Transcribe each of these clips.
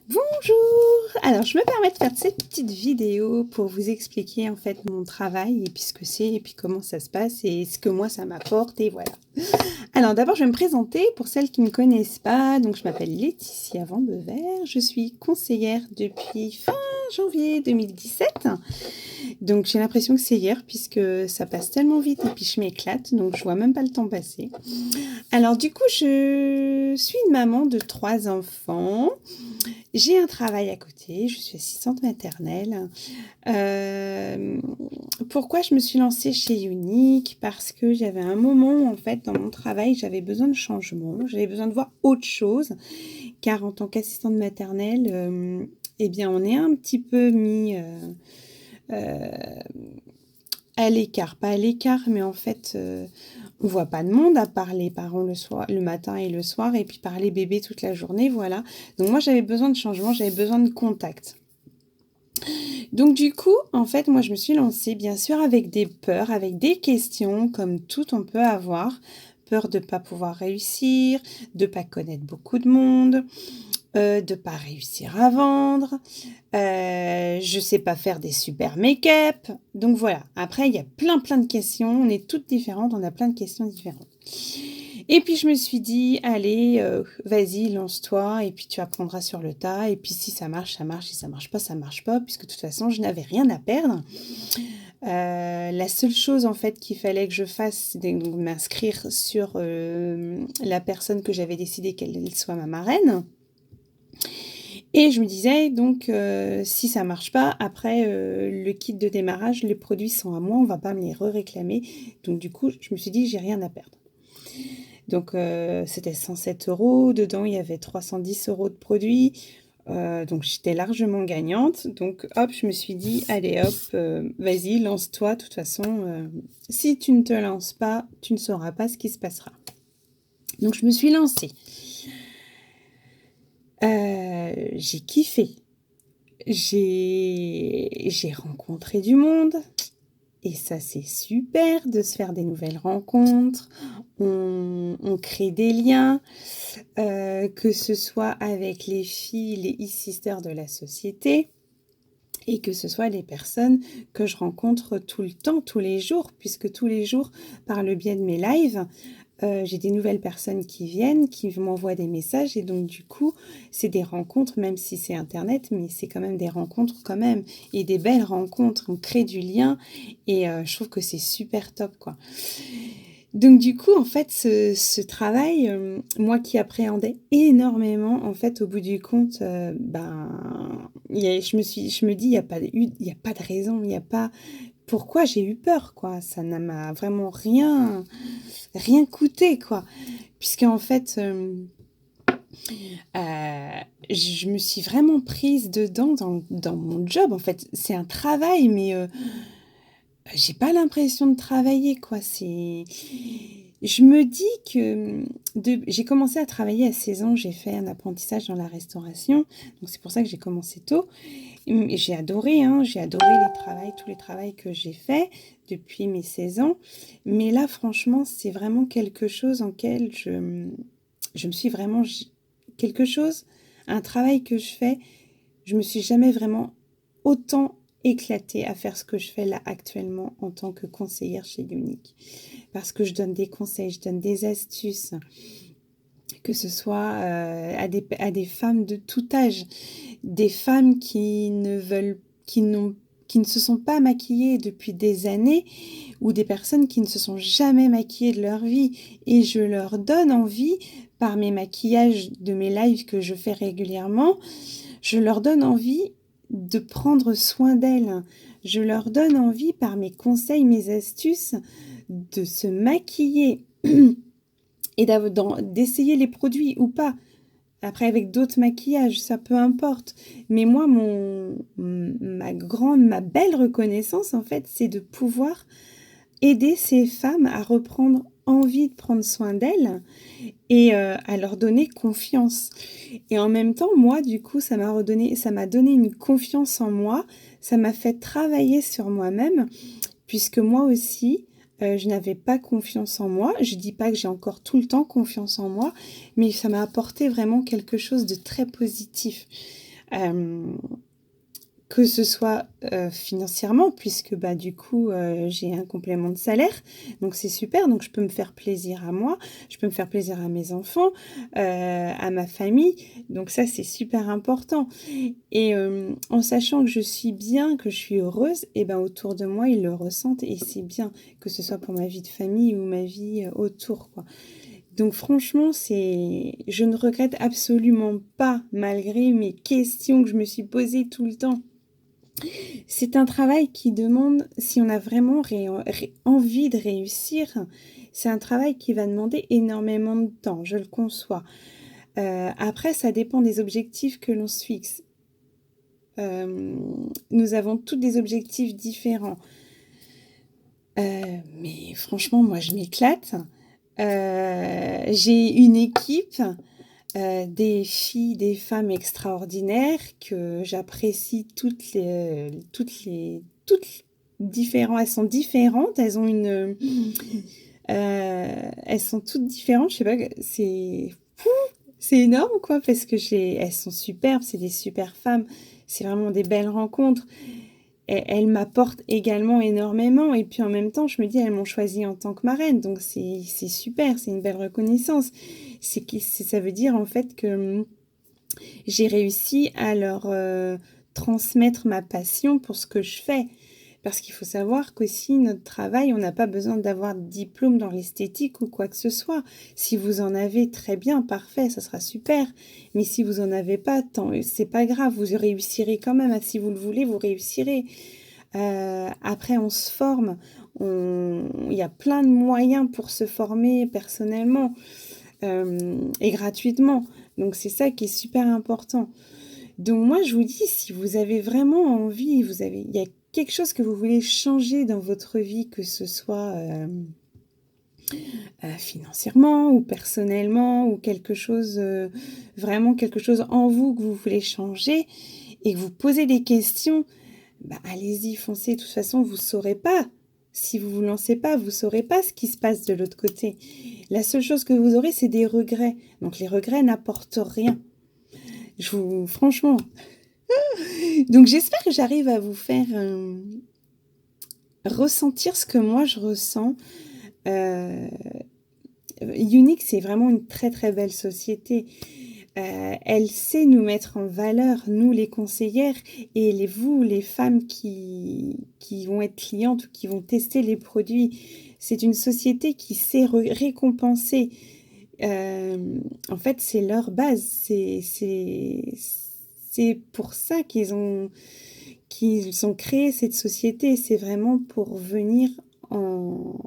Bonjour! Alors, je me permets de faire cette petite vidéo pour vous expliquer en fait mon travail et puis ce que c'est et puis comment ça se passe et ce que moi ça m'apporte et voilà. Alors d'abord, je vais me présenter pour celles qui ne me connaissent pas. Donc, je m'appelle Laetitia Vandevert. Je suis conseillère depuis fin janvier 2017. Donc, j'ai l'impression que c'est hier puisque ça passe tellement vite et puis je m'éclate. Donc, je vois même pas le temps passer. Alors, du coup, je suis une maman de 3 enfants. J'ai un travail à côté, je suis assistante maternelle. Pourquoi je me suis lancée chez Unique? Parce que j'avais un moment, en fait, dans mon travail, j'avais besoin de changement, j'avais besoin de voir autre chose, car en tant qu'assistante maternelle, eh bien, on est un petit peu mis à l'écart. Pas à l'écart, mais en fait, on voit pas de monde à part les parents le matin et le soir, et puis par les bébés toute la journée, voilà. Donc moi, j'avais besoin de changement, j'avais besoin de contact. Donc du coup, en fait, moi, je me suis lancée, bien sûr, avec des peurs, avec des questions, comme tout on peut avoir. Peur de ne pas pouvoir réussir, de ne pas connaître beaucoup de monde, de ne pas réussir à vendre, je ne sais pas faire des super make-up. Donc voilà, après, il y a plein de questions. On est toutes différentes, on a plein de questions différentes. Et puis je me suis dit, allez, vas-y, lance-toi, et puis tu apprendras sur le tas, et puis si ça marche, ça marche, si ça marche pas, ça marche pas, puisque de toute façon, je n'avais rien à perdre. La seule chose, en fait, qu'il fallait que je fasse, c'est de m'inscrire sur la personne que j'avais décidé qu'elle soit ma marraine. Et je me disais, donc, si ça marche pas, après, le kit de démarrage, les produits sont à moi, on va pas me les réclamer. Donc du coup, je me suis dit, j'ai rien à perdre. Donc, c'était 107 €. Dedans, il y avait 310 € de produits. Donc, j'étais largement gagnante. Donc, hop, je me suis dit, allez, hop, vas-y, lance-toi. De toute façon, si tu ne te lances pas, tu ne sauras pas ce qui se passera. Donc, je me suis lancée. J'ai kiffé. J'ai rencontré du monde. Et ça, c'est super de se faire des nouvelles rencontres. On crée des liens, que ce soit avec les filles, les e-sisters de la société, et que ce soit les personnes que je rencontre tout le temps, tous les jours, puisque tous les jours, par le biais de mes lives, j'ai des nouvelles personnes qui viennent, qui m'envoient des messages, et donc du coup, c'est des rencontres, même si c'est Internet, mais c'est quand même des rencontres quand même, et des belles rencontres, on crée du lien, et je trouve que c'est super top, quoi. Donc du coup, en fait, ce travail, moi qui appréhendais énormément, en fait, au bout du compte, je me dis, il y a pas de raison, il y a pas pourquoi j'ai eu peur, quoi. Ça ne m'a vraiment rien coûté, quoi. Puisqu'en fait, je me suis vraiment prise dedans dans mon job. En fait, c'est un travail, mais j'ai pas l'impression de travailler, quoi. Je me dis que j'ai commencé à travailler à 16 ans, j'ai fait un apprentissage dans la restauration, donc c'est pour ça que j'ai commencé tôt. Et j'ai adoré, hein, j'ai adoré tous les travaux que j'ai faits depuis mes 16 ans. Mais là, franchement, c'est vraiment quelque chose en quel je me suis vraiment... Quelque chose, un travail que je fais, je me suis jamais vraiment autant éclatée à faire ce que je fais là actuellement en tant que conseillère chez Unique. Parce que je donne des conseils, je donne des astuces, que ce soit à des femmes de tout âge, des femmes qui ne se sont pas maquillées depuis des années, ou des personnes qui ne se sont jamais maquillées de leur vie, et je leur donne envie, par mes maquillages de mes lives que je fais régulièrement, je leur donne envie de prendre soin d'elles. Je leur donne envie, par mes conseils, mes astuces, de se maquiller et d'essayer les produits ou pas. Après, avec d'autres maquillages, ça peu importe. Mais moi, ma belle reconnaissance, en fait, c'est de pouvoir aider ces femmes à reprendre envie de prendre soin d'elles et à leur donner confiance. Et en même temps, moi, du coup, ça m'a donné une confiance en moi. Ça m'a fait travailler sur moi-même, puisque moi aussi, je n'avais pas confiance en moi. Je dis pas que j'ai encore tout le temps confiance en moi, mais ça m'a apporté vraiment quelque chose de très positif. Hem Que ce soit, financièrement puisque, bah, du coup, j'ai un complément de salaire, donc c'est super, donc je peux me faire plaisir à moi, je peux me faire plaisir à mes enfants, à ma famille, donc ça, c'est super important et en sachant que je suis bien, que je suis heureuse et ben, autour de moi, ils le ressentent et c'est bien, que ce soit pour ma vie de famille ou ma vie, autour, quoi. Donc franchement, c'est je ne regrette absolument pas, malgré mes questions que je me suis posées tout le temps. C'est un travail qui demande, si on a vraiment envie de réussir, c'est un travail qui va demander énormément de temps, je le conçois. Après, ça dépend des objectifs que l'on se fixe. Nous avons tous des objectifs différents. Mais franchement, moi, je m'éclate. J'ai une équipe, des filles, des femmes extraordinaires que j'apprécie toutes différents elles sont différentes, elles sont toutes différentes, je sais pas, c'est énorme quoi parce que elles sont superbes, c'est des super femmes, c'est vraiment des belles rencontres. Elles m'apportent également énormément et puis en même temps, je me dis: «Elles m'ont choisie en tant que marraine», donc c'est super, c'est une belle reconnaissance. Ça veut dire en fait que, j'ai réussi à leur, transmettre ma passion pour ce que je fais. Parce qu'il faut savoir qu'aussi notre travail, on n'a pas besoin d'avoir de diplôme dans l'esthétique ou quoi que ce soit. Si vous en avez, très bien, parfait, ça sera super. Mais si vous en avez pas, tant c'est pas grave, vous réussirez quand même, hein. Si vous le voulez, vous réussirez. Après on se forme, il y a plein de moyens pour se former personnellement, et gratuitement. Donc c'est ça qui est super important. Donc moi, je vous dis, si vous avez vraiment envie, il y a quelque chose que vous voulez changer dans votre vie, que ce soit, financièrement ou personnellement ou quelque chose, vraiment quelque chose en vous que vous voulez changer et que vous posez des questions, bah, allez-y, foncez. De toute façon, vous saurez pas. Si vous vous lancez pas, vous saurez pas ce qui se passe de l'autre côté. La seule chose que vous aurez, c'est des regrets. Donc les regrets n'apportent rien. Franchement. Donc j'espère que j'arrive à vous faire, ressentir ce que moi je ressens. Heu, Unique, c'est vraiment une très, très belle société. Elle sait nous mettre en valeur, nous les conseillères et vous les femmes qui vont être clientes ou qui vont tester les produits. C'est une société qui sait récompenser. En fait, c'est leur base. C'est pour ça qu'ils ont créé cette société. C'est vraiment pour venir en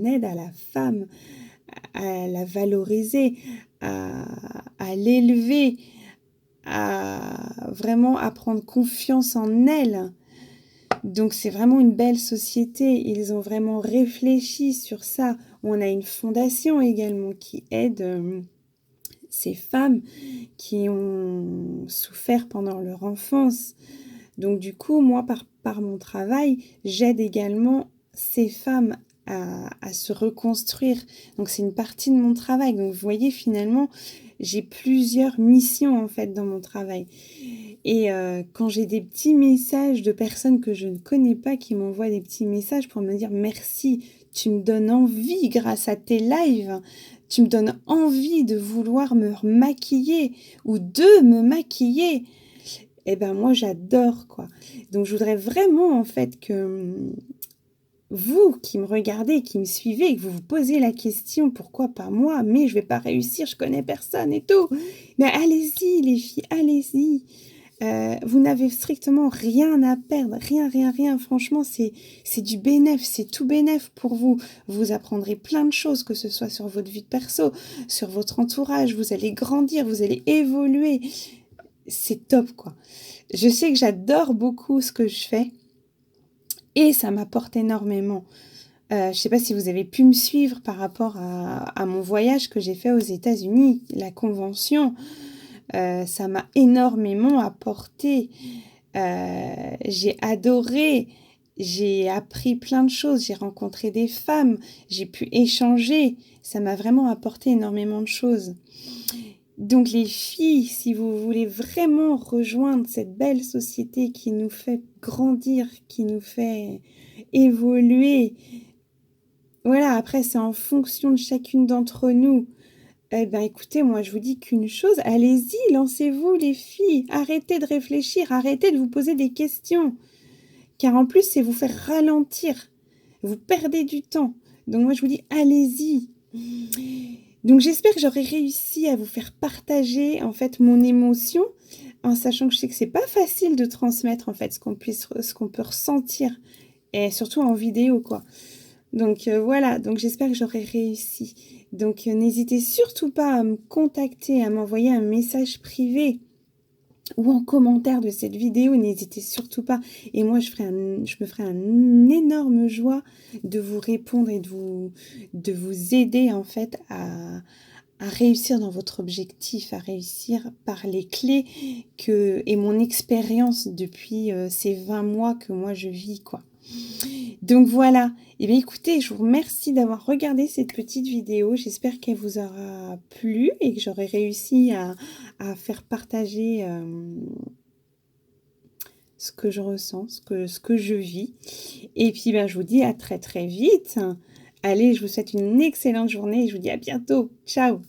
aide à la femme, à la valoriser, à l'élever, à vraiment à prendre confiance en elle. Donc c'est vraiment une belle société. Ils ont vraiment réfléchi sur ça. On a une fondation également qui aide, ces femmes qui ont souffert pendant leur enfance. Donc du coup, moi, par mon travail, j'aide également ces femmes à se reconstruire. Donc c'est une partie de mon travail. Donc vous voyez, finalement, j'ai plusieurs missions en fait dans mon travail. Et quand j'ai des petits messages de personnes que je ne connais pas qui m'envoient des petits messages pour me dire: «Merci, tu me donnes envie grâce à tes lives, tu me donnes envie de vouloir me maquiller ou de me maquiller». Et ben moi j'adore quoi. Donc je voudrais vraiment en fait que, vous qui me regardez, qui me suivez, que vous vous posez la question: «Pourquoi pas moi? Mais je vais pas réussir, je connais personne et tout». Mais allez-y les filles, allez-y. Vous n'avez strictement rien à perdre, rien, rien, rien. Franchement, c'est du bénéf, c'est tout bénéf pour vous. Vous apprendrez plein de choses, que ce soit sur votre vie de perso, sur votre entourage. Vous allez grandir, vous allez évoluer. C'est top, quoi. Je sais que j'adore beaucoup ce que je fais et ça m'apporte énormément. Je sais pas si vous avez pu me suivre par rapport à mon voyage que j'ai fait aux États-Unis, la convention. Ça m'a énormément apporté. J'ai adoré j'ai appris plein de choses, j'ai rencontré des femmes, j'ai pu échanger. Ça m'a vraiment apporté énormément de choses. Donc les filles, si vous voulez vraiment rejoindre cette belle société qui nous fait grandir, qui nous fait évoluer, voilà, après c'est en fonction de chacune d'entre nous. Eh ben écoutez, moi je vous dis qu'une chose, allez-y, lancez-vous les filles, arrêtez de réfléchir, arrêtez de vous poser des questions, car en plus c'est vous faire ralentir, vous perdez du temps. Donc moi je vous dis, allez-y. Donc j'espère que j'aurai réussi à vous faire partager en fait mon émotion, en sachant que je sais que c'est pas facile de transmettre en fait ce qu'on peut ressentir, et surtout en vidéo quoi. Donc voilà, donc j'espère que j'aurai réussi. Donc n'hésitez surtout pas à me contacter, à m'envoyer un message privé ou en commentaire de cette vidéo, n'hésitez surtout pas. Et moi, je me ferai un énorme joie de vous répondre et de vous aider en fait à réussir dans votre objectif, à réussir par les clés et mon expérience depuis ces 20 mois que moi je vis, quoi. Donc voilà, et bien écoutez, je vous remercie d'avoir regardé cette petite vidéo, j'espère qu'elle vous aura plu et que j'aurai réussi à faire partager ce que je ressens, ce que je vis. Et puis ben, je vous dis à très très vite. Allez, je vous souhaite une excellente journée et je vous dis à bientôt. Ciao!